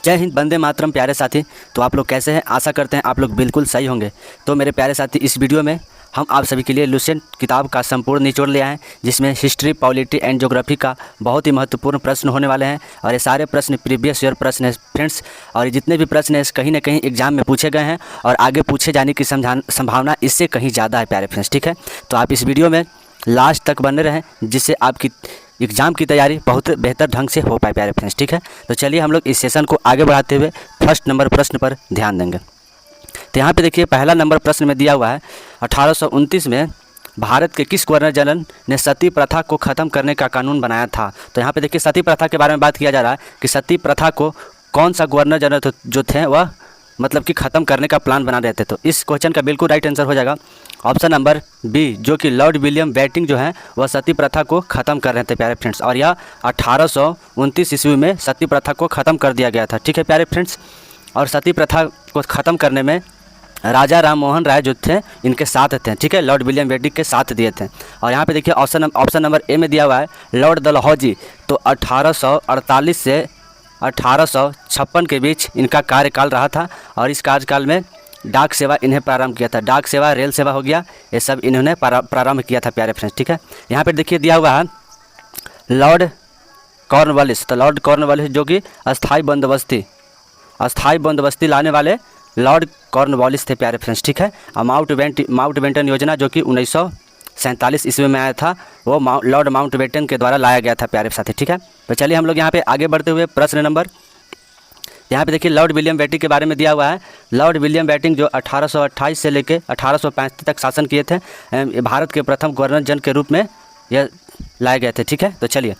जय हिंद, वंदे मातरम। प्यारे साथी, तो आप लोग कैसे हैं? आशा करते हैं आप लोग बिल्कुल सही होंगे। तो मेरे प्यारे साथी, इस वीडियो में हम आप सभी के लिए लुसेंट किताब का संपूर्ण निचोड़ ले आए हैं, जिसमें हिस्ट्री, पॉलिटी एंड ज्योग्राफी का बहुत ही महत्वपूर्ण प्रश्न होने वाले हैं। और ये सारे प्रश्न प्रीवियस ईयर प्रश्न है फ्रेंड्स। और जितने भी प्रश्न हैं कहीं ना कहीं एग्जाम में पूछे गए हैं और आगे पूछे जाने की संभावना इससे कहीं ज़्यादा है प्यारे फ्रेंड्स। ठीक है, तो आप इस वीडियो में लास्ट तक बने रहें, जिससे आपकी एग्ज़ाम की तैयारी बहुत बेहतर ढंग से हो पाए प्यारे फ्रेंड्स। ठीक है, तो चलिए हम लोग इस सेशन को आगे बढ़ाते हुए फर्स्ट नंबर प्रश्न पर ध्यान देंगे। तो यहाँ पे देखिए, पहला नंबर प्रश्न में दिया हुआ है 1829 में भारत के किस गवर्नर जनरल ने सती प्रथा को ख़त्म करने का कानून बनाया था। तो यहाँ पे देखिए, सती प्रथा के बारे में बात किया जा रहा है कि सती प्रथा को कौन सा गवर्नर जनरल जो थे वह मतलब कि ख़त्म करने का प्लान बना रहे थे। तो इस क्वेश्चन का बिल्कुल राइट आंसर हो जाएगा ऑप्शन नंबर बी, जो कि लॉर्ड विलियम बेटिंग जो है वह सती प्रथा को ख़त्म कर रहे थे प्यारे फ्रेंड्स। और यह 1829 ईस्वी में सती प्रथा को ख़त्म कर दिया गया था। ठीक है प्यारे फ्रेंड्स, और सती प्रथा को ख़त्म करने में राजा राम मोहन राय जो थे इनके साथ थे। ठीक है, लॉर्ड विलियम बेटिंग के साथ दिए थे। और यहाँ पे देखिए ऑप्शन नंबर ए में दिया हुआ है लॉर्ड डलहौजी। तो 1848 से 1856 के बीच इनका कार्यकाल रहा था। और इस कार्यकाल में डाक सेवा इन्हें प्रारंभ किया था। डाक सेवा, रेल सेवा हो गया, ये सब इन्होंने प्रारंभ किया था प्यारे फ्रेंड्स। ठीक है, यहाँ पे देखिए दिया हुआ है लॉर्ड कॉर्नवालिस। तो लॉर्ड कॉर्नवालिस जो कि अस्थाई बंदोबस्ती लाने वाले लॉर्ड कॉर्नवालिस थे प्यारे फ्रेंड्स। ठीक है, और माउंटबेटन योजना जो कि 1947 ईस्वी में आया था, वो लॉर्ड माउंटबेटन के द्वारा लाया गया था प्यारे साथी। ठीक है, तो चलिए हम लोग यहाँ पे आगे बढ़ते हुए प्रश्न नंबर, यहाँ पे देखिए लॉर्ड विलियम बेटिंग के बारे में दिया हुआ है। लॉर्ड विलियम बेटिंग जो 1828 से लेकर 1835 तक शासन किए थे, भारत के प्रथम गवर्नर जनरल के रूप में यह लाए गए थे। ठीक है, तो चलिए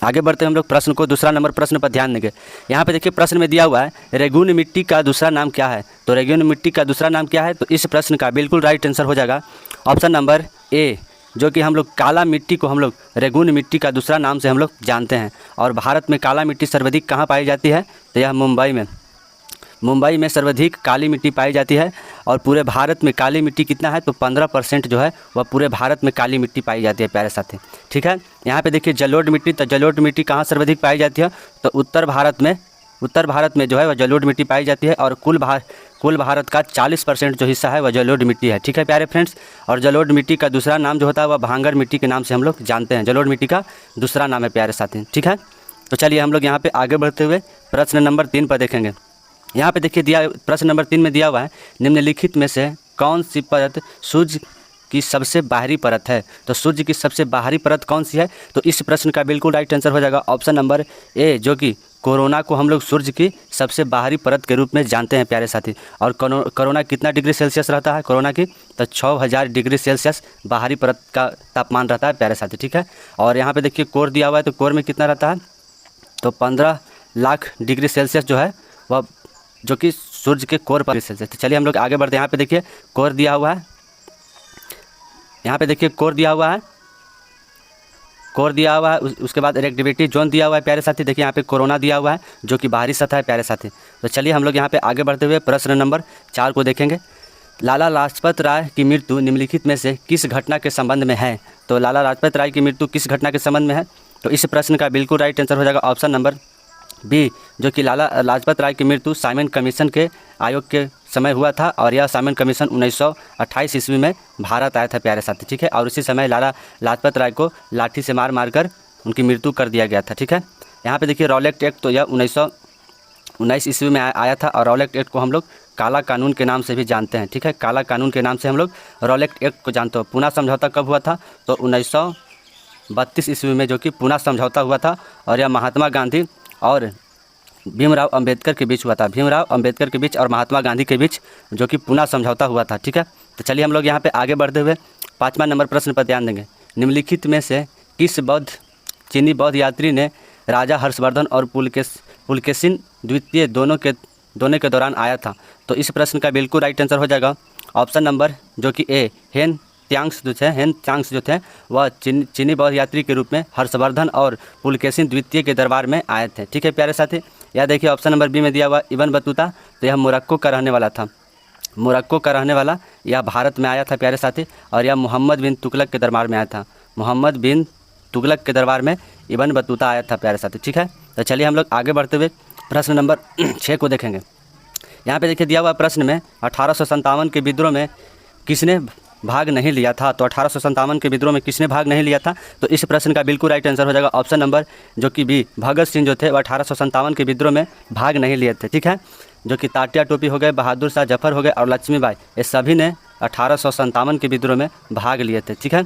आगे बढ़ते हैं हम लोग प्रश्न को, दूसरा नंबर प्रश्न पर ध्यान देंगे। यहाँ पे देखिए प्रश्न में दिया हुआ है रेगुन मिट्टी का दूसरा नाम क्या है। तो रेगुन मिट्टी का दूसरा नाम क्या है? तो इस प्रश्न का बिल्कुल राइट आंसर हो जाएगा ऑप्शन नंबर ए, जो कि हम लोग काला मिट्टी को हम लोग रेगुन मिट्टी का दूसरा नाम से हम लोग जानते हैं। और भारत में काला मिट्टी सर्वाधिक कहाँ पाई जाती है? तो यह मुंबई में सर्वाधिक काली मिट्टी पाई जाती है। और पूरे भारत में काली मिट्टी कितना है? तो 15% जो है वह पूरे भारत में काली मिट्टी पाई जाती है प्यारे साथी। ठीक है, यहाँ पे देखिए जलोढ़ मिट्टी। तो जलोढ़ मिट्टी कहाँ सर्वाधिक पाई जाती है? तो उत्तर भारत में जो है वह जलोढ़ मिट्टी पाई जाती है। और कुल भारत का 40% जो हिस्सा है वह जलोढ़ मिट्टी है। ठीक है प्यारे फ्रेंड्स, और जलोढ़ मिट्टी का दूसरा नाम जो होता है वह भांगर मिट्टी के नाम से हम लोग जानते हैं। जलोढ़ मिट्टी का दूसरा नाम है प्यारे साथी। ठीक है, तो चलिए हम लोग यहाँ पे आगे बढ़ते हुए प्रश्न नंबर 3 पर देखेंगे। यहाँ पे देखिए प्रश्न नंबर 3 में दिया हुआ है निम्नलिखित में से कौन सी परत सूर्य की सबसे बाहरी परत है। तो सूर्य की सबसे बाहरी परत कौन सी है? तो इस प्रश्न का बिल्कुल राइट आंसर हो जाएगा ऑप्शन नंबर ए, जो कि कोरोना को हम लोग सूर्य की सबसे बाहरी परत के रूप में जानते हैं प्यारे साथी। और कोरोना कितना डिग्री सेल्सियस रहता है कोरोना की? तो 6000 डिग्री सेल्सियस बाहरी परत का तापमान रहता है प्यारे साथी। ठीक है, और यहाँ पे देखिए कोर दिया हुआ है। तो कोर में कितना रहता है? तो 15 लाख डिग्री सेल्सियस जो है वह जो कि सूर्य के कोर पर सेल्सियस। तो चलिए हम लोग आगे बढ़ते हैं। यहाँ पे देखिए कोर दिया हुआ है। यहाँ पे देखिए कोर दिया हुआ है, उसके बाद रिएक्टिविटी जोन दिया हुआ है प्यारे साथी। देखिए यहाँ पे कोरोना दिया हुआ है जो कि बाहरी सतह है प्यारे साथी। तो चलिए हम लोग यहाँ पे आगे बढ़ते हुए प्रश्न नंबर 4 को देखेंगे। लाला लाजपत राय की मृत्यु निम्नलिखित में से किस घटना के संबंध में है? तो लाला लाजपत राय की मृत्यु किस घटना के संबंध में है? तो इस प्रश्न का बिल्कुल राइट आंसर हो जाएगा ऑप्शन नंबर बी, जो कि लाला लाजपत राय की मृत्यु साइमन कमीशन के आयोग के समय हुआ था। और यह साइमन कमीशन 1928 ईस्वी में भारत आया था प्यारे साथी। ठीक है, और उसी समय लाला लाजपत राय को लाठी से मार कर उनकी मृत्यु कर दिया गया था। ठीक है, यहाँ पे देखिए रॉलेट एक्ट, तो यह 1919 ईस्वी में आया था। और रॉलेट एक्ट को हम लोग काला कानून के नाम से भी जानते हैं। ठीक है, काला कानून के नाम से हम लोग रॉलेट एक्ट को जानते हैं। पूना समझौता कब हुआ था? तो 1932 ईस्वी में जो कि पूना समझौता हुआ था। और यह महात्मा गांधी और भीमराव अंबेडकर के बीच हुआ था। भीमराव अंबेडकर के बीच और महात्मा गांधी के बीच जो कि पूना समझौता हुआ था। ठीक है, तो चलिए हम लोग यहाँ पे आगे बढ़ते हुए 5वां नंबर प्रश्न पर ध्यान देंगे। निम्नलिखित में से किस चीनी बौद्ध यात्री ने राजा हर्षवर्धन और पुलकेशिन द्वितीय दोनों के दौरान आया था? तो इस प्रश्न का बिल्कुल राइट आंसर हो जाएगा ऑप्शन नंबर जो कि ए, हेन त्सांग्स जो थे वह चीनी बौद्ध यात्री के रूप में हर्षवर्धन और पुलकेशिन द्वितीय के दरबार में आए थे। ठीक है प्यारे साथी, यह देखिए ऑप्शन नंबर बी में दिया हुआ इब्न बतूता। तो यह मोरक्को का रहने वाला था। यह भारत में आया था प्यारे साथी। और यह मोहम्मद बिन तुगलक के दरबार में आया था। मोहम्मद बिन तुगलक के दरबार में इब्न बतूता आया था प्यारे साथी। ठीक है, तो चलिए हम लोग आगे बढ़ते हुए प्रश्न नंबर 6 को देखेंगे। यहाँ पे देखिए दिया हुआ प्रश्न में 1857 के विद्रोह में किसने भाग नहीं लिया था। तो 1857 के विद्रोह में किसने भाग नहीं लिया था, तो इस प्रश्न का बिल्कुल राइट आंसर हो जाएगा ऑप्शन नंबर जो कि बी, भगत सिंह जो थे वो 1857 के विद्रोह में भाग नहीं लिए थे। ठीक है, जो कि तात्या टोपी हो गए, बहादुर शाह जफर हो गए और लक्ष्मीबाई, ये सभी ने 1857 के विद्रोह में भाग लिए थे। ठीक है,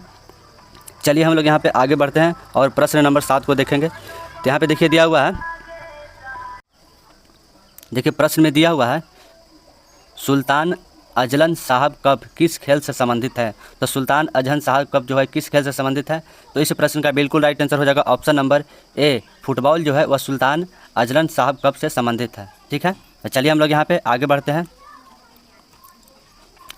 चलिए हम लोग यहाँ पे आगे बढ़ते हैं और प्रश्न नंबर 7 को देखेंगे। तो यहाँ पे देखिए दिया हुआ है, देखिए प्रश्न में दिया हुआ है सुल्तान अजलन साहब कप किस खेल से संबंधित है। तो सुल्तान अजहन साहब कप जो है किस खेल से संबंधित है, तो इस प्रश्न का बिल्कुल राइट आंसर हो जाएगा ऑप्शन नंबर ए, फुटबॉल जो है वह सुल्तान अजलन साहब कप से संबंधित है। ठीक है, तो चलिए हम लोग यहाँ पे आगे बढ़ते हैं।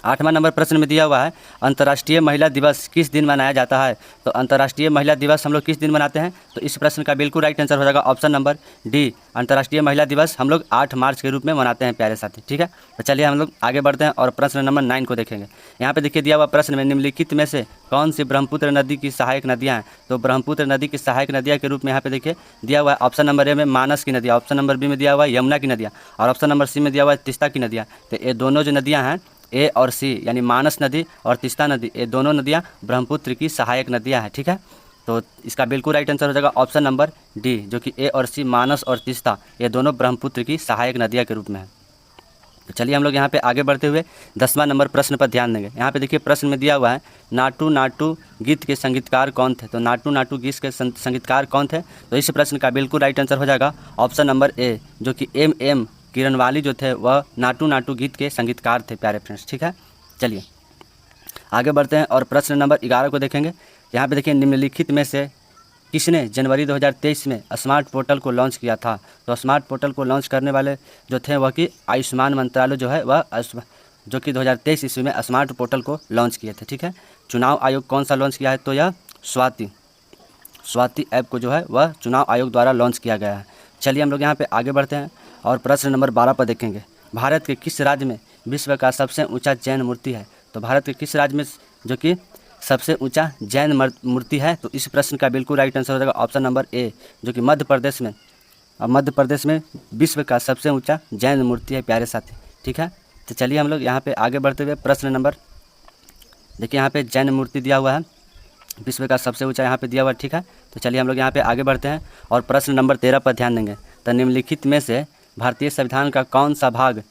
8वां नंबर प्रश्न में दिया हुआ है अंतर्राष्ट्रीय महिला दिवस किस दिन मनाया जाता है। तो अंतर्राष्ट्रीय महिला दिवस हम लोग किस दिन मनाते हैं, तो इस प्रश्न का बिल्कुल राइट आंसर हो जाएगा ऑप्शन नंबर डी, अंतर्राष्ट्रीय महिला दिवस हम लोग 8 मार्च के रूप में मनाते हैं प्यारे साथी। ठीक है, तो चलिए हम लोग आगे बढ़ते हैं और प्रश्न नंबर 9 को देखेंगे। यहाँ पे देखिए दिया हुआ प्रश्न में निम्नलिखित में से कौन सी ब्रह्मपुत्र नदी की सहायक नदियाँ हैं। तो ब्रह्मपुत्र नदी की सहायक नदियाँ के रूप में यहाँ पे देखिए दिया हुआ है ऑप्शन नंबर ए में मानस की नदियाँ, ऑप्शन नंबर बी में दिया हुआ है यमुना की नदियाँ और ऑप्शन नंबर सी में दिया हुआ है तिस्ता की नदियाँ। तो ये दोनों जो नदियाँ हैं ए और सी यानी मानस नदी और तिस्ता नदी, ये दोनों नदियाँ ब्रह्मपुत्र की सहायक नदियाँ हैं। ठीक है, तो इसका बिल्कुल राइट आंसर हो जाएगा ऑप्शन नंबर डी, जो कि ए और सी मानस और तिस्ता ये दोनों ब्रह्मपुत्र की सहायक नदियाँ के रूप में है। तो चलिए हम लोग यहाँ पे आगे बढ़ते हुए 10वां नंबर प्रश्न पर ध्यान देंगे। यहाँ पे देखिए प्रश्न में दिया हुआ है नाटू नाटू गीत के संगीतकार कौन थे। तो नाटू नाटू गीत के संगीतकार कौन थे, तो इस प्रश्न का बिल्कुल राइट आंसर हो जाएगा ऑप्शन नंबर ए, जो कि एम किरणवाली जो थे वह नाटू नाटू गीत के संगीतकार थे प्यारे फ्रेंड्स। ठीक है, चलिए आगे बढ़ते हैं और प्रश्न नंबर 11 को देखेंगे। यहाँ पे देखिए निम्नलिखित में से किसने जनवरी 2023 में स्मार्ट पोर्टल को लॉन्च किया था। तो स्मार्ट पोर्टल को लॉन्च करने वाले जो थे वह कि आयुष्मान मंत्रालय जो है वह जो कि 2023 ईस्वी में स्मार्ट पोर्टल को लॉन्च किए थे। ठीक है, चुनाव आयोग कौन सा लॉन्च किया है, तो यह स्वाति ऐप को जो है वह चुनाव आयोग द्वारा लॉन्च किया गया है। चलिए हम लोग यहाँ पे आगे बढ़ते हैं और प्रश्न नंबर 12 पर देखेंगे। भारत के किस राज्य में विश्व का सबसे ऊंचा जैन मूर्ति है। तो भारत के किस राज्य में जो कि सबसे ऊंचा जैन मूर्ति है, तो इस प्रश्न का बिल्कुल राइट आंसर हो जाएगा ऑप्शन नंबर ए, जो कि मध्य प्रदेश में, और मध्य प्रदेश में विश्व का सबसे ऊंचा जैन मूर्ति है प्यारे साथी। ठीक है, तो चलिए हम लोग यहाँ पे आगे बढ़ते हुए प्रश्न नंबर, देखिए यहाँ पे जैन मूर्ति दिया हुआ है, विश्व का सबसे ऊंचा यहाँ पे दिया हुआ है। ठीक है, तो चलिए हम लोग यहाँ पे आगे बढ़ते हैं और प्रश्न नंबर 13 पर ध्यान देंगे। तो निम्नलिखित में से भारतीय संविधान का कौन सा भाग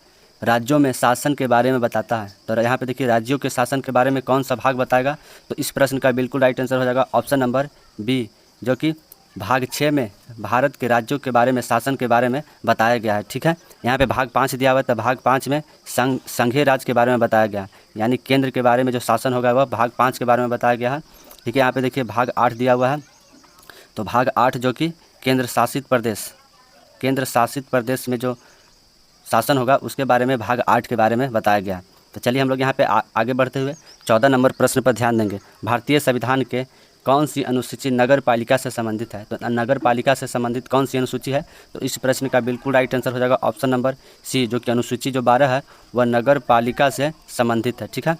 राज्यों में शासन के बारे में बताता है। तो यहाँ पे देखिए राज्यों के शासन के बारे में कौन सा भाग बताएगा, तो इस प्रश्न का बिल्कुल राइट आंसर हो जाएगा ऑप्शन नंबर बी, जो कि भाग 6 में भारत के राज्यों के बारे में शासन के बारे में बताया गया है। ठीक है, यहाँ पे भाग 5 दिया हुआ है, तो भाग 5 में संघीय राज्य के बारे में बताया गया है, यानी केंद्र के बारे में जो शासन होगा वह भाग 5 के बारे में बताया गया है। ठीक है, यहाँ पे देखिए भाग 8 दिया हुआ है, तो भाग 8 जो कि केंद्र शासित प्रदेश में जो शासन होगा उसके बारे में भाग 8 के बारे में बताया गया। तो चलिए हम लोग यहाँ पे आगे बढ़ते हुए 14 नंबर प्रश्न पर ध्यान देंगे। भारतीय संविधान के कौन सी अनुसूची नगर पालिका से संबंधित है। तो नगर पालिका से संबंधित कौन सी अनुसूची है, तो इस प्रश्न का बिल्कुल राइट आंसर हो जाएगा ऑप्शन नंबर सी, जो कि अनुसूची जो 12 है वह नगर पालिका से संबंधित है। ठीक है,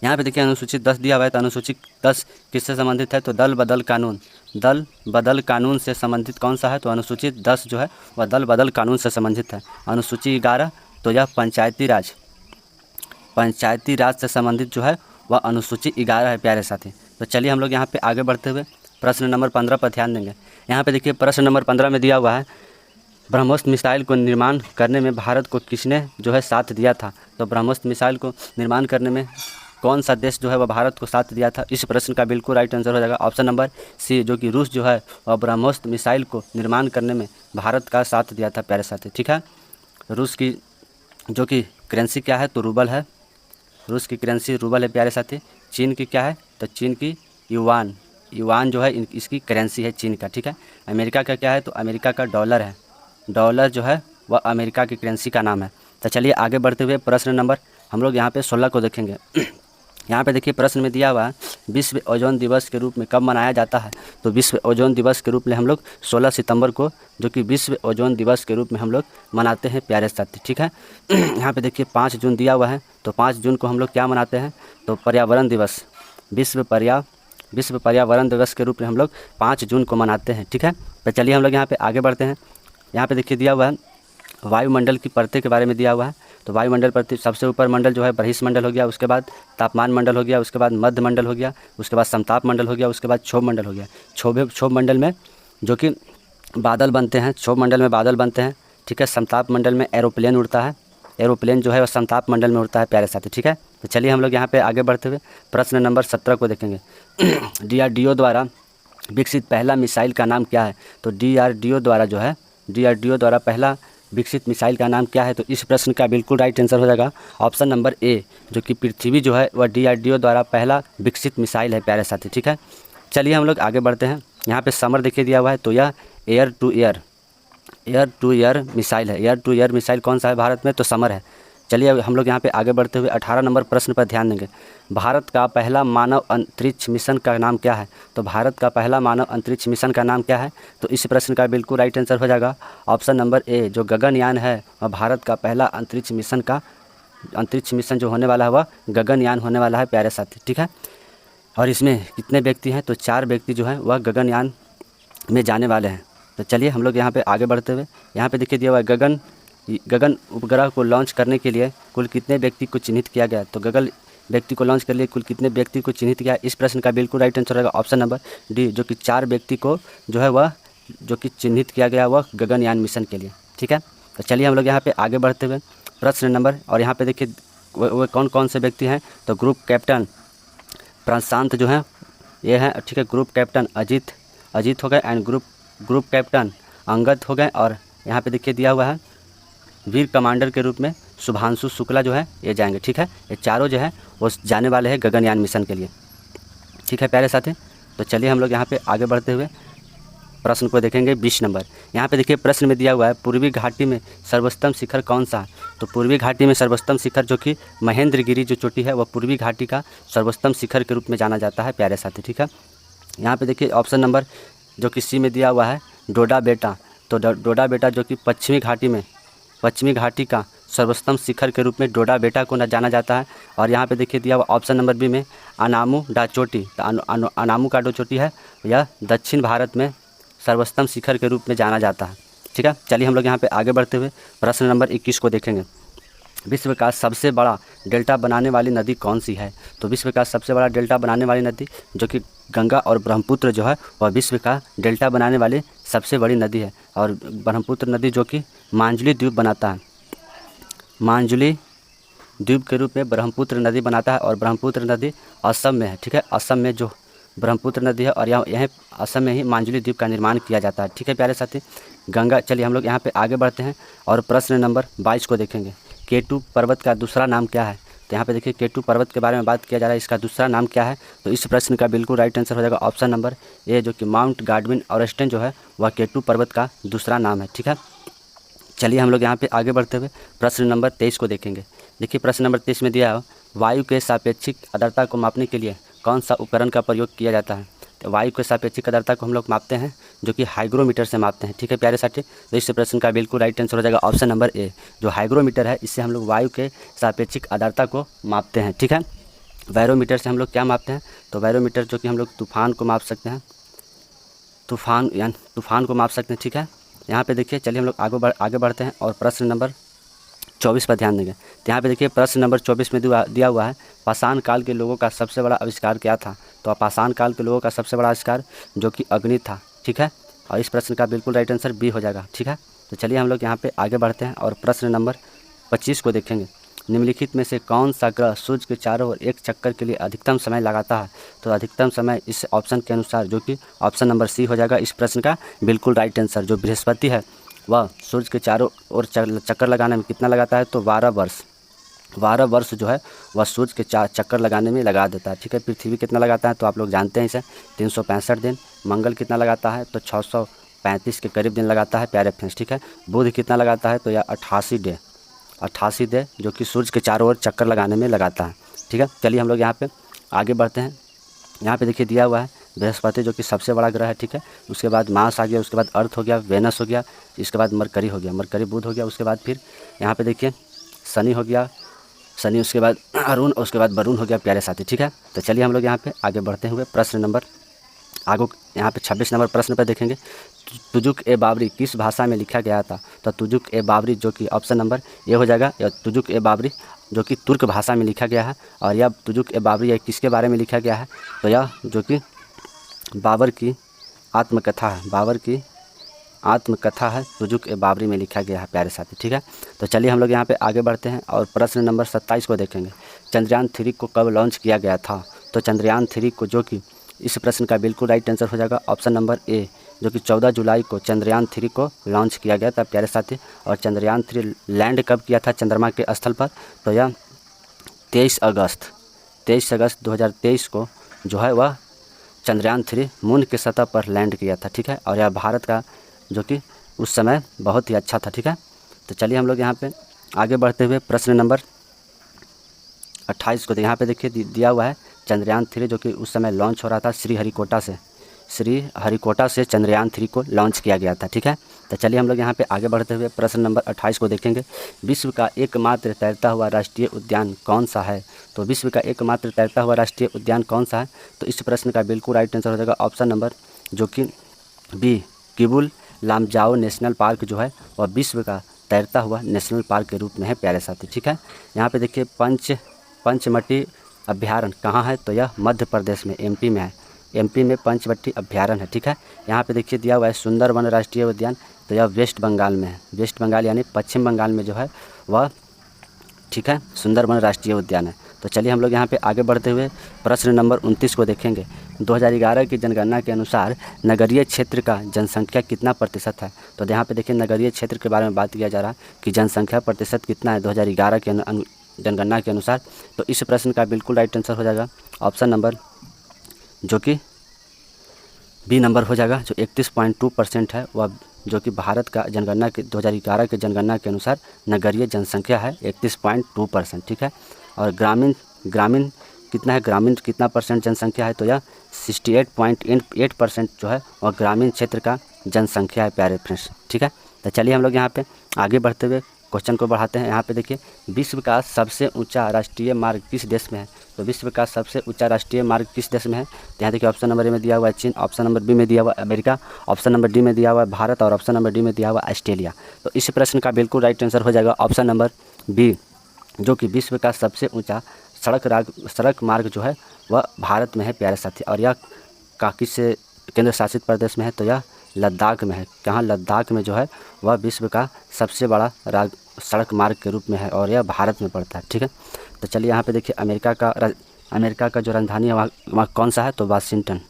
यहाँ पे देखिए अनुसूची 10 दिया हुआ है, तो अनुसूची 10 किससे संबंधित है, तो दल बदल कानून से संबंधित कौन सा है, तो अनुसूची 10 जो है वह दल बदल कानून से संबंधित है। अनुसूची 11 तो यह पंचायती राज से संबंधित जो है वह अनुसूची 11 है प्यारे साथी। तो चलिए हम लोग यहाँ पे आगे बढ़ते हुए प्रश्न नंबर 15 पर ध्यान देंगे। यहाँ पे देखिए प्रश्न नंबर 15 में दिया हुआ है ब्रह्मोस मिसाइल को निर्माण करने में भारत को किसने जो है साथ दिया था। तो ब्रह्मोस मिसाइल को निर्माण करने में कौन सा देश जो है वह भारत को साथ दिया था, इस प्रश्न का बिल्कुल राइट आंसर हो जाएगा ऑप्शन नंबर सी, जो कि रूस जो है वह ब्रह्मोस मिसाइल को निर्माण करने में भारत का साथ दिया था प्यारे साथी। ठीक है, रूस की जो कि करेंसी क्या है, तो रूबल है, रूस की करेंसी रूबल है प्यारे साथी। चीन की क्या है, तो चीन की युआन जो है इसकी करेंसी है चीन का। ठीक है, अमेरिका का क्या है, तो अमेरिका का डॉलर है, डॉलर जो है वह अमेरिका की करेंसी का नाम है। तो चलिए आगे बढ़ते हुए प्रश्न नंबर हम लोग यहाँ पे 16 को देखेंगे। यहाँ पे देखिए प्रश्न में दिया हुआ है विश्व ओजोन दिवस के रूप में कब मनाया जाता है। तो विश्व ओजोन दिवस के रूप में हम लोग 16 सितंबर को जो कि विश्व ओजोन दिवस के रूप में हम लोग मनाते हैं प्यारे साथी। ठीक है, यहाँ पे देखिए 5 जून दिया हुआ है, तो 5 जून को हम लोग क्या मनाते हैं, तो पर्यावरण दिवस, विश्व पर्यावरण दिवस के रूप में हम लोग 5 जून को मनाते हैं। ठीक है, तो चलिए हम लोग यहाँ पे आगे बढ़ते हैं यहाँ पे देखिए दिया हुआ है वायुमंडल की परतें के बारे में दिया हुआ है। तो वायुमंडल परतें, सबसे ऊपर मंडल जो है बहिष्ठ मंडल हो गया, उसके बाद तापमान मंडल हो गया, उसके बाद मध्य मंडल हो गया, उसके बाद समताप मंडल हो गया, उसके बाद क्षोभ मंडल हो गया। क्षोभ मंडल में जो कि बादल बनते हैं, क्षोभ मंडल में बादल बनते हैं, ठीक है। समताप मंडल में एरोप्लेन उड़ता है, एरोप्लेन जो है वो समताप मंडल में उड़ता है प्यारे साथी, ठीक है। तो चलिए हम लोग यहाँ पे आगे बढ़ते हुए प्रश्न नंबर 17 को देखेंगे। डीआरडीओ द्वारा विकसित पहला मिसाइल का नाम क्या है? तो डीआरडीओ द्वारा जो है, डीआरडीओ द्वारा पहला विकसित मिसाइल का नाम क्या है? तो इस प्रश्न का बिल्कुल राइट आंसर हो जाएगा ऑप्शन नंबर ए, जो कि पृथ्वी जो है वह डीआरडीओ द्वारा पहला विकसित मिसाइल है प्यारे साथी, ठीक है। चलिए हम लोग आगे बढ़ते हैं। यहाँ पे समर देखिए दिया हुआ है, तो यह एयर टू एयर मिसाइल है। एयर टू एयर मिसाइल कौन सा है भारत में? तो समर है। चलिए अब हम लोग यहाँ पे आगे बढ़ते हुए 18 नंबर प्रश्न पर ध्यान देंगे। भारत का पहला मानव अंतरिक्ष मिशन का नाम क्या है? तो भारत का पहला मानव अंतरिक्ष मिशन का नाम क्या है? तो इस प्रश्न का बिल्कुल राइट आंसर हो जाएगा ऑप्शन नंबर ए, जो गगनयान है वह भारत का पहला अंतरिक्ष मिशन जो होने वाला है वह गगनयान होने वाला है प्यारे साथी, ठीक है। और इसमें कितने व्यक्ति हैं? तो 4 व्यक्ति जो हैं वह गगनयान में जाने वाले हैं। तो चलिए हम लोग यहाँ पे आगे बढ़ते हुए, यहाँ पे देखिए दिया हुआ है गगन उपग्रह को लॉन्च करने के लिए कुल कितने व्यक्ति को चिन्हित किया गया? तो गगन व्यक्ति को लॉन्च करने के लिए कुल कितने व्यक्ति को चिन्हित किया? इस प्रश्न का बिल्कुल राइट आंसर रहेगा ऑप्शन नंबर डी, जो कि 4 व्यक्ति को जो है वह जो कि चिन्हित किया गया वह गगनयान मिशन के लिए, ठीक है। तो चलिए हम लोग यहाँ पे आगे बढ़ते हुए प्रश्न नंबर, और यहाँ पे देखिए वो कौन कौन से व्यक्ति हैं? तो ग्रुप कैप्टन प्रशांत जो है ये है, ठीक है। ग्रुप कैप्टन अजीत हो गए, एंड ग्रुप कैप्टन अंगद हो गए, और यहाँ पे देखिए दिया हुआ है वीर कमांडर के रूप में शुभांशु शुक्ला जो है ये जाएंगे, ठीक है। ये चारों जो है वो जाने वाले हैं गगनयान मिशन के लिए, ठीक है प्यारे साथी। तो चलिए हम लोग यहाँ पे आगे बढ़ते हुए प्रश्न को देखेंगे 20 नंबर। यहाँ पे देखिए प्रश्न में दिया हुआ है पूर्वी घाटी में सर्वोत्तम शिखर कौन सा है? तो पूर्वी घाटी में सर्वोत्तम शिखर जो कि महेंद्रगिरी जो चोटी है वह पूर्वी घाटी का सर्वोत्तम शिखर के रूप में जाना जाता है प्यारे साथी, ठीक है। यहाँ पे देखिए ऑप्शन नंबर जो कि सी में दिया हुआ है डोडा बेटा। तो डोडा बेटा जो कि पश्चिमी घाटी का सर्वोत्तम शिखर के रूप में डोडा बेटा को जाना जाता है। और यहाँ पे देखिए दिया हुआ ऑप्शन नंबर बी में अनामू डा चोटी। तो अनामू का जो चोटी है यह दक्षिण भारत में सर्वोत्तम शिखर के रूप में जाना जाता है, ठीक है। चलिए हम लोग यहाँ पे आगे बढ़ते हुए प्रश्न नंबर 21 को देखेंगे। विश्व का सबसे बड़ा डेल्टा बनाने वाली नदी कौन सी है? तो विश्व का सबसे बड़ा डेल्टा बनाने वाली नदी जो कि गंगा और ब्रह्मपुत्र जो है वह विश्व का डेल्टा बनाने वाली सबसे बड़ी नदी है। और ब्रह्मपुत्र नदी जो कि मांजुली द्वीप बनाता है, मांजुली द्वीप के रूप में ब्रह्मपुत्र नदी बनाता है, और ब्रह्मपुत्र नदी असम में है, ठीक है। असम में जो ब्रह्मपुत्र नदी है और यह असम में ही मांजुली द्वीप का निर्माण किया जाता है, ठीक है प्यारे साथी। गंगा, चलिए हम लोग यहाँ पे आगे बढ़ते हैं और प्रश्न नंबर 22 को देखेंगे। केटू पर्वत का दूसरा नाम क्या है? तो यहाँ पे देखिए केटू पर्वत के बारे में बात किया जा रहा है, इसका दूसरा नाम क्या है? तो इस प्रश्न का बिल्कुल राइट आंसर हो जाएगा ऑप्शन नंबर ए, जो कि माउंट गार्डविन ऑरेस्टन जो है वह केटू पर्वत का दूसरा नाम है, ठीक है। चलिए हम लोग यहाँ पे आगे बढ़ते हुए प्रश्न नंबर 23 को देखेंगे। देखिए प्रश्न नंबर 23 में दिया है वायु के सापेक्षिक आर्द्रता को मापने के लिए कौन सा उपकरण का प्रयोग किया जाता है? तो वायु के सापेक्षिक आर्द्रता को हम लोग मापते हैं जो कि हाइग्रोमीटर से मापते हैं, ठीक है प्यारे साथी। तो इस प्रश्न का बिल्कुल राइट आंसर हो जाएगा ऑप्शन नंबर ए, जो हाइग्रोमीटर है इससे हम लोग वायु के सापेक्षिक आर्द्रता को मापते हैं, ठीक है। बैरोमीटर से हम लोग क्या मापते हैं? तो बैरोमीटर जो कि हम लोग तूफान को माप सकते हैं, तूफान को माप सकते हैं, ठीक है। यहाँ पे देखिए चलिए हम लोग आगे बढ़ते हैं और प्रश्न नंबर 24 पर ध्यान देंगे। तो यहाँ पे देखिए प्रश्न नंबर 24 में दिया हुआ है पाषाण काल के लोगों का सबसे बड़ा आविष्कार क्या था? तो पाषाण काल के लोगों का सबसे बड़ा आविष्कार जो कि अग्नि था, ठीक है। और इस प्रश्न का बिल्कुल राइट आंसर बी हो जाएगा, ठीक है। तो चलिए हम लोग यहाँ पे आगे बढ़ते हैं और प्रश्न नंबर 25 को देखेंगे। निम्नलिखित में से कौन सा ग्रह सूर्य के चारों ओर एक चक्कर के लिए अधिकतम समय लगाता है? तो अधिकतम समय इस ऑप्शन के अनुसार जो कि ऑप्शन नंबर सी हो जाएगा इस प्रश्न का बिल्कुल राइट आंसर। जो बृहस्पति है वह सूर्य के चारों ओर चक्कर लगाने में कितना लगाता है? तो 12 वर्ष जो है वह सूर्य के चक्कर लगाने में लगा देता है, ठीक है। पृथ्वी कितना लगाता है? तो आप लोग जानते हैं इसे 365 दिन। मंगल कितना लगाता है? तो 635 के करीब दिन लगाता है प्यारे फ्रेंड्स, ठीक है। बुध कितना लगाता है? तो यह 88 डे जो कि सूर्य के चारों ओर चक्कर लगाने में लगाता है, ठीक है। चलिए हम लोग यहाँ पे आगे बढ़ते हैं। यहाँ पे देखिए दिया हुआ है बृहस्पति जो कि सबसे बड़ा ग्रह है, ठीक है। उसके बाद मार्स आ गया, उसके बाद अर्थ हो गया, वेनस हो गया, इसके बाद मरकरी हो गया, मरकरी बुध हो गया, उसके बाद फिर यहाँ पे देखिए शनि हो गया, शनि, उसके बाद अरुण, उसके बाद वरुण हो गया प्यारे साथी, ठीक है। तो चलिए हम लोग यहाँ पे आगे बढ़ते हुए प्रश्न नंबर आगे यहाँ पे 26 नंबर प्रश्न पर देखेंगे, तुजुक ए बाबरी किस भाषा में लिखा गया था? तो तुजुक ए बाबरी जो कि ऑप्शन नंबर ए हो जाएगा, या तुजुक ए बाबरी जो कि तुर्क भाषा में लिखा गया है। और यह तुजुक ए बाबरी यह किसके बारे में लिखा गया है? तो यह जो कि बाबर की आत्मकथा है, बाबर की आत्मकथा है, तुजुक ए बाबरी में लिखा गया है प्यारे साथी। ठीक है, तो चलिए हम लोग यहाँ पे आगे बढ़ते हैं और प्रश्न नंबर 27 को देखेंगे। चंद्रयान 3 को कब लॉन्च किया गया था? तो चंद्रयान 3 को जो कि इस प्रश्न का बिल्कुल राइट आंसर हो जाएगा ऑप्शन नंबर ए, जो कि 14 जुलाई को चंद्रयान 3 को लॉन्च किया गया था प्यारे साथी। और चंद्रयान 3 लैंड कब किया था चंद्रमा के स्थल पर? तो यह 23 अगस्त 2023 को जो है वह चंद्रयान 3 मून की सतह पर लैंड किया था। ठीक है, और यह भारत का जो कि उस समय बहुत ही अच्छा था। ठीक है, तो चलिए हम लोग यहाँ पे आगे बढ़ते हुए प्रश्न नंबर 28 को यहाँ पे देखिए दिया हुआ है, चंद्रयान 3 जो कि उस समय लॉन्च हो रहा था श्रीहरिकोटा से चंद्रयान 3 को लॉन्च किया गया था। ठीक है, तो चलिए हम लोग यहाँ पे आगे बढ़ते हुए प्रश्न नंबर 28 को देखेंगे। विश्व का एकमात्र तैरता हुआ राष्ट्रीय उद्यान कौन सा है? तो विश्व का एकमात्र तैरता हुआ राष्ट्रीय उद्यान कौन सा है? तो इस प्रश्न का बिल्कुल राइट आंसर हो जाएगा ऑप्शन नंबर जो कि B, Keibul Lamjao national park जो है वह विश्व का तैरता हुआ नेशनल पार्क के रूप में है प्यारे साथी। ठीक है, यहाँ पे देखिए पंचमटी अभ्यारण्य कहाँ है? तो यह मध्य प्रदेश में एमपी में है, एमपी में पंचवटी अभ्यारण्य है। ठीक है, यहाँ पे देखिए दिया हुआ है सुंदरवन राष्ट्रीय उद्यान, तो यह वेस्ट बंगाल में है, वेस्ट बंगाल यानी पश्चिम बंगाल में जो है वह ठीक है सुंदरवन राष्ट्रीय उद्यान है। तो चलिए हम लोग यहाँ पे आगे बढ़ते हुए प्रश्न नंबर 29 को देखेंगे। 2011 की जनगणना के अनुसार नगरीय क्षेत्र का जनसंख्या कितना प्रतिशत है? तो यहाँ पे देखिए नगरीय क्षेत्र के बारे में बात किया जा रहा है कि जनसंख्या प्रतिशत कितना है 2011 के जनगणना के अनुसार। तो इस प्रश्न का बिल्कुल राइट आंसर हो जाएगा ऑप्शन नंबर जो कि बी नंबर हो जाएगा, जो 31.2% है वह जो कि भारत का जनगणना के 2011 के जनगणना के अनुसार नगरीय जनसंख्या है 31.2%। ठीक है, और ग्रामीण कितना है, ग्रामीण कितना परसेंट जनसंख्या है? तो यह 68.8% जो है वह ग्रामीण क्षेत्र का जनसंख्या है प्यारे फ्रेंड्स। ठीक है, तो चलिए हम लोग यहाँ पे आगे बढ़ते हुए क्वेश्चन को बढ़ाते हैं। यहाँ पे देखिए विश्व का सबसे ऊंचा राष्ट्रीय मार्ग किस देश में है? तो विश्व का सबसे ऊंचा राष्ट्रीय मार्ग किस देश में है? तो यहाँ देखिए ऑप्शन नंबर ए में दिया हुआ है चीन, ऑप्शन नंबर बी में दिया हुआ है अमेरिका, ऑप्शन नंबर डी में दिया हुआ है भारत और ऑप्शन नंबर डी में दिया हुआ है ऑस्ट्रेलिया। तो इस प्रश्न का बिल्कुल राइट आंसर हो जाएगा ऑप्शन नंबर बी, जो कि विश्व का सबसे ऊंचा सड़क मार्ग जो है वह भारत में है प्यारे साथी। और यह किस केंद्र शासित प्रदेश में है? तो यह लद्दाख में है। कहाँ? लद्दाख में जो है वह विश्व का सबसे बड़ा सड़क मार्ग के रूप में है और यह भारत में पड़ता है। ठीक है, तो चलिए यहाँ पे देखिए अमेरिका का जो राजधानी है वहाँ कौन सा है? तो वाशिंगटन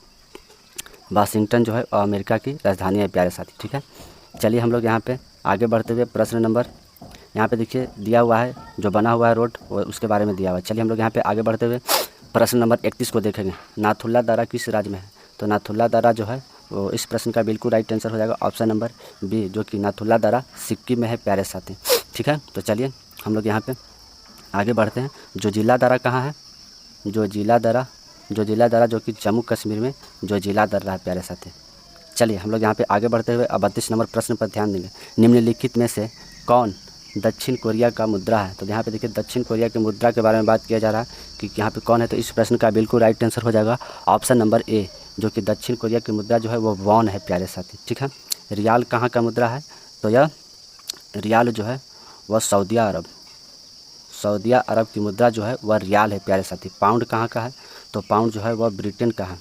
जो है अमेरिका की राजधानी है प्यारे साथी। ठीक है, चलिए हम लोग यहाँ पे आगे बढ़ते हुए प्रश्न नंबर यहाँ पे देखिए दिया हुआ है जो बना हुआ है रोड उसके बारे में दिया हुआ है। चलिए हम लोग यहाँ पे आगे बढ़ते हुए प्रश्न नंबर 31 को देखेंगे। नाथुला दर्रा किस राज्य में है? तो नाथुला दर्रा जो है वो इस प्रश्न का बिल्कुल राइट आंसर हो जाएगा ऑप्शन नंबर बी, जो कि नाथुला दर्रा सिक्किम में है प्यारे साथी। ठीक है, तो चलिए हम लोग यहाँ पे आगे बढ़ते हैं। जोजिला दर्रा कहाँ है? जोजिला दर्रा जो कि जम्मू कश्मीर में जोजिला दर्रा है प्यारे साथी। चलिए हम लोग यहाँ पे आगे बढ़ते हुए 32 नंबर प्रश्न पर ध्यान देंगे। निम्नलिखित में से कौन दक्षिण कोरिया का मुद्रा है? तो यहाँ पे देखिए दक्षिण कोरिया की मुद्रा के बारे में बात किया जा रहा है कि यहाँ पे कौन है। तो इस प्रश्न का बिल्कुल राइट आंसर हो जाएगा ऑप्शन नंबर ए, जो कि दक्षिण कोरिया की मुद्रा जो है वो वॉन है प्यारे साथी। ठीक है, रियाल कहाँ का मुद्रा है? तो यह रियाल जो है वह सऊदी अरब की मुद्रा जो है वह रियाल है प्यारे साथी। पाउंड कहाँ का है? तो पाउंड जो है वह ब्रिटेन का है,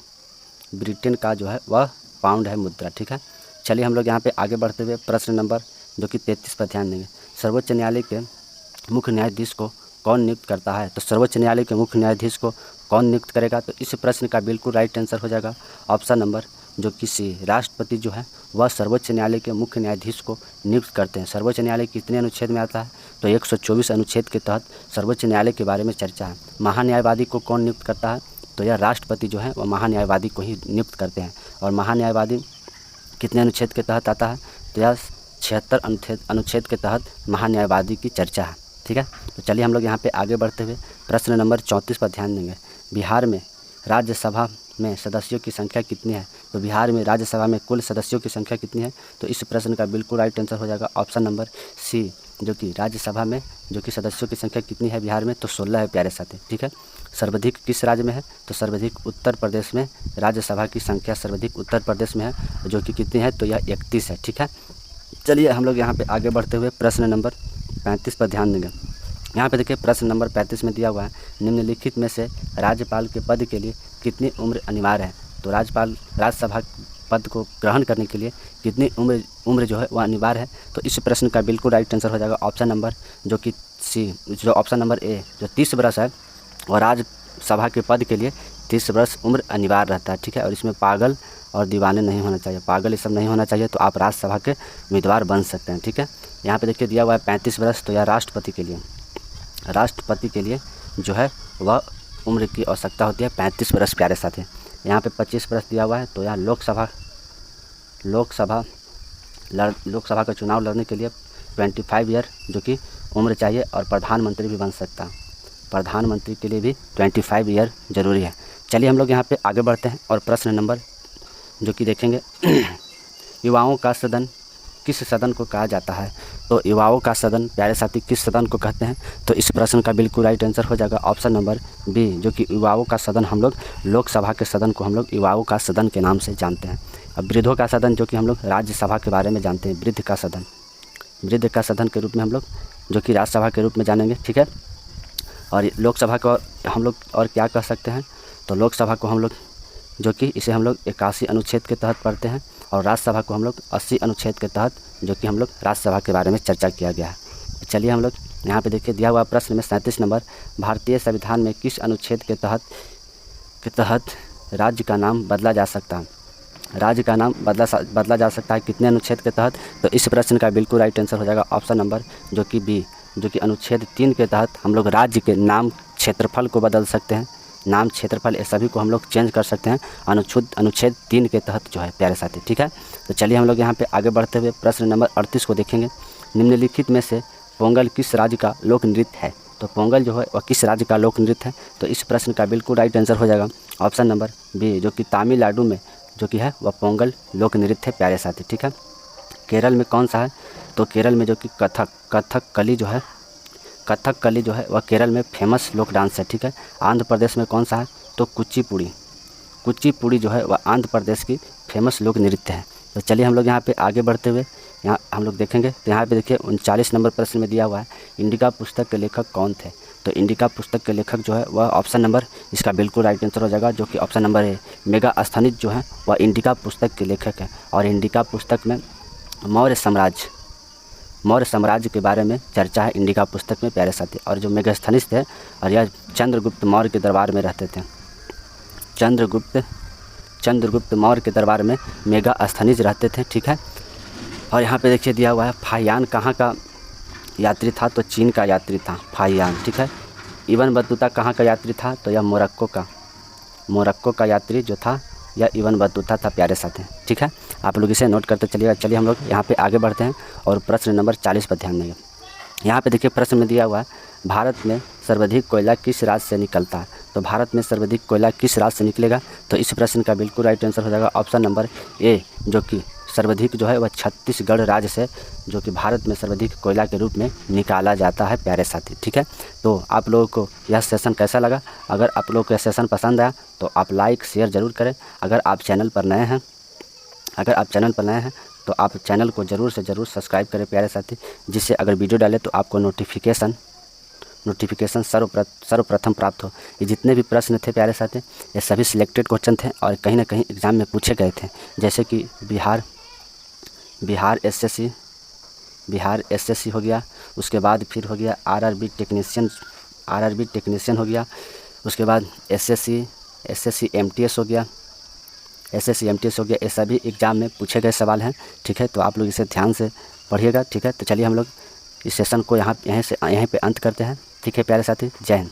ब्रिटेन का जो है वह पाउंड है मुद्रा। ठीक है, चलिए हम लोग यहाँ पे आगे बढ़ते हुए प्रश्न नंबर जो कि 33 पर ध्यान देंगे। सर्वोच्च न्यायालय के मुख्य न्यायाधीश को कौन नियुक्त करता है? तो सर्वोच्च न्यायालय के मुख्य न्यायाधीश को कौन नियुक्त करेगा? तो इस प्रश्न का बिल्कुल राइट आंसर हो जाएगा ऑप्शन नंबर जो कि सी, राष्ट्रपति जो है वह सर्वोच्च न्यायालय के मुख्य न्यायाधीश को नियुक्त करते हैं। सर्वोच्च न्यायालय कितने अनुच्छेद में आता है? तो 124 अनुच्छेद के तहत सर्वोच्च न्यायालय के बारे में चर्चा है। महान्यायवादी को कौन नियुक्त करता है? तो यह राष्ट्रपति जो है वह महान्यायवादी को ही नियुक्त करते हैं। और महान्यायवादी कितने अनुच्छेद के तहत आता है? तो यह 76 अनुच्छेद के तहत महान्यायवादी की चर्चा है। ठीक है, तो चलिए हम लोग यहाँ पे आगे बढ़ते हुए प्रश्न नंबर 34 पर ध्यान देंगे। बिहार में राज्यसभा में सदस्यों की संख्या कितनी है? तो बिहार में राज्यसभा में कुल सदस्यों की संख्या कितनी है? तो इस प्रश्न का बिल्कुल राइट आंसर हो जाएगा ऑप्शन नंबर सी, जो कि राज्यसभा में जो कि सदस्यों की संख्या कितनी है बिहार में, तो 16 है प्यारे साथी। ठीक है, सर्वाधिक किस राज्य में है, तो सर्वाधिक उत्तर प्रदेश में राज्यसभा की संख्या सर्वाधिक उत्तर प्रदेश में है, जो कि कितनी है, तो यह 31 है। ठीक है, चलिए हम लोग यहाँ पे आगे बढ़ते हुए प्रश्न नंबर 35 पर ध्यान देंगे। यहाँ पे देखिए प्रश्न नंबर 35 में दिया हुआ है, निम्नलिखित में से राज्यपाल के पद के लिए कितनी उम्र अनिवार्य है। तो राज्यपाल राज्यसभा पद को ग्रहण करने के लिए कितनी उम्र जो है वह अनिवार्य है। तो इस प्रश्न का बिल्कुल राइट आंसर हो जाएगा ऑप्शन नंबर जो कि सी, जो ऑप्शन नंबर ए जो 30 वर्ष है, और राज्यसभा के पद के लिए 30 वर्ष उम्र अनिवार्य रहता है। ठीक है, और इसमें पागल और दीवाने नहीं होना चाहिए, पागल ये सब नहीं होना चाहिए, तो आप राज्यसभा के उम्मीदवार बन सकते हैं। ठीक है, यहाँ पे देखिए दिया हुआ है 35 वर्ष, तो यह राष्ट्रपति के लिए जो है वह उम्र की आवश्यकता होती है 35 वर्ष प्यारे साथी। यहाँ पे 25 वर्ष दिया हुआ है, तो यहाँ लोकसभा का चुनाव लड़ने के लिए 25 ईयर जो कि उम्र चाहिए, और प्रधानमंत्री भी बन सकता है, प्रधानमंत्री के लिए भी 25 ईयर ज़रूरी है। चलिए हम लोग यहाँ पे आगे बढ़ते हैं और प्रश्न नंबर जो कि देखेंगे युवाओं का सदन किस सदन को कहा जाता है। तो युवाओं का सदन प्यारे साथी किस सदन को कहते हैं, तो इस प्रश्न का बिल्कुल राइट आंसर हो जाएगा ऑप्शन नंबर बी, जो कि युवाओं का सदन हम लोग लोकसभा के सदन को हम लोग युवाओं का सदन के नाम से जानते हैं। अब वृद्धों का सदन जो कि हम लोग राज्यसभा के बारे में जानते हैं, वृद्ध का सदन के रूप में हम लोग जो कि राज्यसभा के रूप में जानेंगे। ठीक है, और लोकसभा को हम लोग और क्या कह सकते हैं, तो लोकसभा को हम लोग जो कि इसे हम लोग 81 अनुच्छेद के तहत पढ़ते हैं, और राज्यसभा को हम लोग 80 अनुच्छेद के तहत जो कि हम लोग राज्यसभा के बारे में चर्चा किया गया है। चलिए हम लोग यहाँ पे देखिए दिया हुआ प्रश्न में 37 नंबर, भारतीय संविधान में किस अनुच्छेद के तहत राज्य का नाम बदला जा सकता है। राज्य का नाम बदला जा सकता है कितने अनुच्छेद के तहत, तो इस प्रश्न का बिल्कुल राइट आंसर हो जाएगा ऑप्शन नंबर जो कि बी, जो कि अनुच्छेद 3 के तहत हम लोग राज्य के नाम क्षेत्रफल को बदल सकते हैं, नाम क्षेत्रफल ये सभी को हम लोग चेंज कर सकते हैं अनुच्छेद 3 के तहत जो है प्यारे साथी। ठीक है, तो चलिए हम लोग यहाँ पे आगे बढ़ते हुए प्रश्न नंबर 38 को देखेंगे। निम्नलिखित में से पोंगल किस राज्य का लोक नृत्य है। तो पोंगल जो है वह किस राज्य का लोक नृत्य है, तो इस प्रश्न का बिल्कुल राइट आंसर हो जाएगा ऑप्शन नंबर बी, जो कि तमिलनाडु में जो कि है वह पोंगल लोक नृत्य है प्यारे साथी। ठीक है, केरल में कौन सा है, तो केरल में जो कि कथकली जो है वह केरल में फेमस लोक डांस है। ठीक है, आंध्र प्रदेश में कौन सा है, तो कुचिपुड़ी जो है वह आंध्र प्रदेश की फेमस लोक नृत्य है। तो चलिए हम लोग यहाँ पे आगे बढ़ते हुए यहाँ हम लोग देखेंगे। तो यहाँ पे देखिए 39 नंबर प्रश्न में दिया हुआ है, इंडिका पुस्तक के लेखक कौन थे। तो इंडिका पुस्तक के लेखक जो है वह ऑप्शन नंबर इसका बिल्कुल राइट आंसर हो जाएगा, जो कि ऑप्शन नंबर है मेगास्थनीज जो है वह इंडिका पुस्तक के लेखक है। और इंडिका पुस्तक में मौर्य साम्राज्य के बारे में चर्चा है इंडिका पुस्तक में प्यारे साथी। और जो मेगास्थनीज थे और यह चंद्रगुप्त मौर्य के दरबार में रहते थे, चंद्रगुप्त मौर्य के दरबार में मेगास्थनीज रहते थे। ठीक है, और यहाँ पे देखिए दिया हुआ है फाहियान कहाँ का यात्री था, तो चीन का यात्री था फाहियान। ठीक है, इब्न बतूता कहाँ का यात्री था, तो यह मोरक्को का यात्री जो था यह इब्न बतूता था प्यारे साथी। ठीक है, आप लोग इसे नोट करते चलिएगा। चलिए हम लोग यहाँ पे आगे बढ़ते हैं और प्रश्न नंबर 40 पर ध्यान देंगे। यहाँ पे देखिए प्रश्न में दिया हुआ है, भारत में सर्वाधिक कोयला किस राज्य से निकलता है। तो भारत में सर्वाधिक कोयला किस राज्य से निकलेगा, तो इस प्रश्न का बिल्कुल राइट आंसर हो जाएगा ऑप्शन नंबर ए, जो कि सर्वाधिक जो है वह छत्तीसगढ़ राज्य से जो कि भारत में सर्वाधिक कोयला के रूप में निकाला जाता है प्यारे साथी। ठीक है, तो आप लोगों को यह सेशन कैसा लगा, अगर आप लोगों को यह सेशन पसंद आया तो आप लाइक शेयर ज़रूर करें। अगर आप चैनल पर नए हैं तो आप चैनल को ज़रूर से ज़रूर सब्सक्राइब करें प्यारे साथी, जिससे अगर वीडियो डालें तो आपको नोटिफिकेशन सर्वप्रथम प्राप्त हो। ये जितने भी प्रश्न थे प्यारे साथी ये सभी सिलेक्टेड क्वेश्चन थे और कहीं ना कहीं एग्ज़ाम में पूछे गए थे, जैसे कि बिहार एसएससी हो गया, उसके बाद फिर हो गया आरआरबी टेक्नीशियन हो गया, उसके बाद एसएससी एमटीएस हो गया, ये सभी एग्ज़ाम में पूछे गए सवाल हैं। ठीक है, तो आप लोग इसे ध्यान से पढ़िएगा। ठीक है, तो चलिए हम लोग इस सेशन को यहीं पे अंत करते हैं। ठीक है प्यारे साथी, जय हिंद।